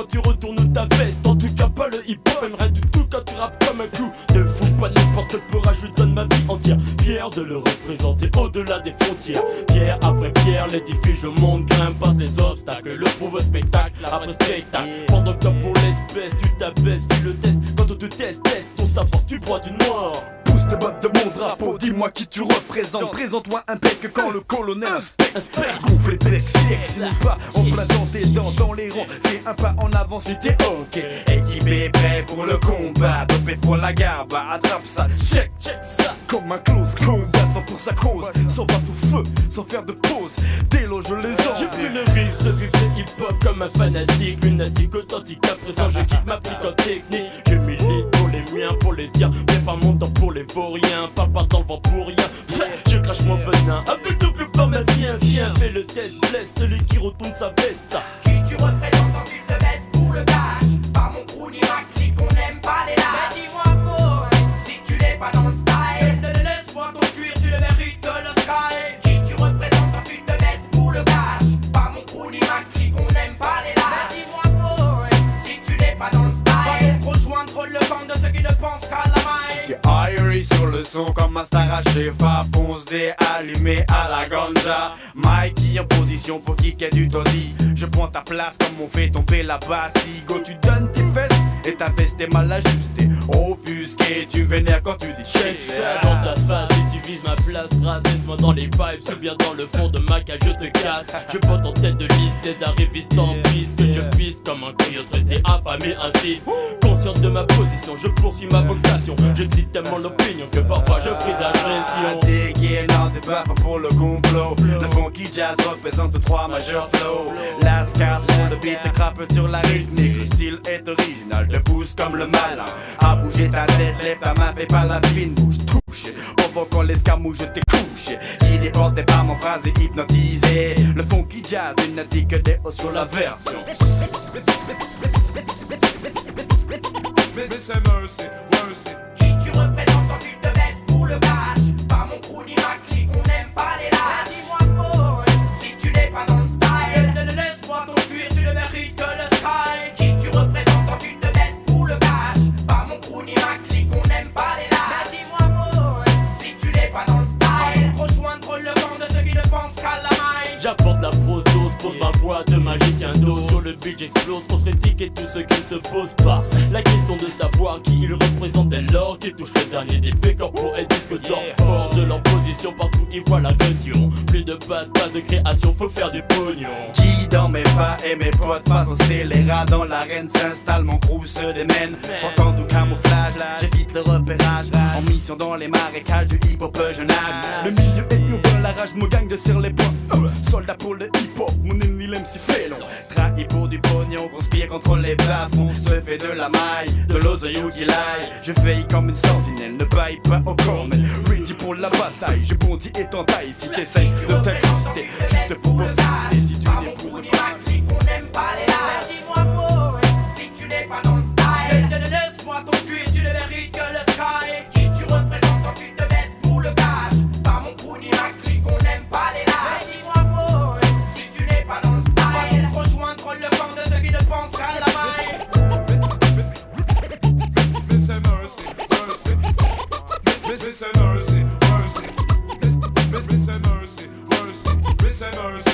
quand tu retournes ta veste. En tout cas pas le hip-hop, aime rien du tout quand tu rappes comme un clou de fou. Pas n'importe quel peurage, je donne ma vie entière. Fier de le représenter au-delà des frontières. Pierre après pierre, l'édifice je monte, grimpe, passe les obstacles. Le prouve spectacle après spectacle. Pendant que pour l'espèce, tu t'abaisses, fais le test. Quand on te teste, ton savoir, tu bois du noir. Pousse de botte de mon drapeau, dis-moi qui tu représentes. Présente-moi un bec quand le colonel inspecte. Gonfle les pecs, sexy ou pas, en plein dans tes dents, dans les rangs. Fais un pas en avant si t'es ok. Équipé, prêt pour le combat, dopé pour la garba. Attrape ça, check ça. Comme un close combat, va pour sa cause. Sans voir tout feu, sans faire de pause. Déloge les anges. J'ai pris le risque de vivre le hip-hop comme un fanatique. Lunatique, authentique, à présent je quitte ma en technique. Je milite pour les miens, pour les tiens. Mais pas mon temps pour les vauriens. Pas dans le vent pour rien. Je crache mon venin avec double pharmacien. Viens, fais le test, blesse celui qui retourne sa veste. Qui tu représentes quand tu te baisses pour le cash? Pas mon crew ni ma clique, on n'aime pas les lâches. Mais dis-moi boy, si tu n'es pas dans le style, laisse-moi ton cuir, tu le mérites que le sky. Qui tu représentes quand tu te baisses pour le cash? Pas mon crew ni ma clique, on n'aime pas les lâches. Mais dis-moi boy, si tu n'es pas dans le style, va donc rejoindre le camp de ceux qui ne pensent qu'à la maille. Irie sur le son comme un star à chefa. Fonce des allumé à la ganja. Mikey en position pour kicker du toddy. Je prends ta place comme on fait tomber la Bastille. Go, tu donnes tes fesses et ta veste est mal ajustée. Offusqué, tu me vénères quand tu dis check ça dans ta face. Si tu vises ma place, trace, laisse-moi dans les vibes. Ou bien dans le fond de ma cage, je te casse. Je porte en tête de liste, les arrivistes en piste. Que je pisse comme un coyote resté affamé, insiste. Consciente de ma position, je poursuis ma vocation. Je cite tellement l'opinion que parfois je fais de l'agression. Dégainant des baffes pour le complot. Le funky jazz représente trois majeurs flows. Lascar sur le beat, crappe sur la rythmique. Le style est original, te pousse comme le malin. À bouger ta tête, lève ta main, fais pas la fine bouche. Touche, provoquant l'escamouche, je t'ai couché. Qui déporté par mon phrase et hypnotisé. Le funky jazz, il n'a dit que des hauts sur la version. Mercy, mercy. Qui tu représentes quand tu te baisses pour le cash? Pas mon crew ni ma clique, on n'aime pas les lâches. Dis-moi boy, si tu n'es pas dans le style, laisse-moi ton cuir, tu ne mérites que le sky. Qui tu représentes quand tu te baisses pour le cash? Pas mon crew ni ma clique, on n'aime pas les lâches. Dis-moi boy, si tu n'es pas dans le style, rejoindre le camp de ceux qui ne pensent qu'à la maille. J'apporte la prose dose, pose ma voix de magicien d'eau. Sur le beat j'explose, on se critique et tout ce qui ne se pose pas. La question de savoir qui il représente dès lors qui touche le dernier des pécores pour être disque d'or. Fort de leur position, partout ils voient l'agression. Plus de passe, pas de création, faut faire du pognon. Qui dans mes pas et mes potes face au scélérat dans l'arène s'installe, mon crew se démène. Portant du camouflage, j'évite le repérage. En mission dans les marécages du hip-hop je nage. Le milieu est urbain, la rage me gagne de serre les poings. Soldat pour le hip-hop, mon ennemi l'aime si félon. Trahi pour du pognon, conspire contre les bas-fonds. Se fait de la maille, de l'oseille ou qu'il aille. Je veille comme une sentinelle, ne baille pas au cornel. Ready pour la bataille, je bondis et t'entaille. Si t'essayes de t'ajuster, juste pour profiter. Si tu n'es pour ni ma clique, on n'aime pas les lâches. Dis-moi boy, si tu n'es pas dans le style, laisse-moi ton cuir, tu ne mérites que le sky. Qui tu représentes quand tu te baisses pour le cash? Pas mon crew ni ma clique, on n'aime pas les lâches. Dis-moi boy, si tu n'es pas dans le style, rejoindre le camp de ceux qui ne pensent qu'à la maille. Mercy, mercy, mercy, mercy, mercy, mercy, mercy, mercy.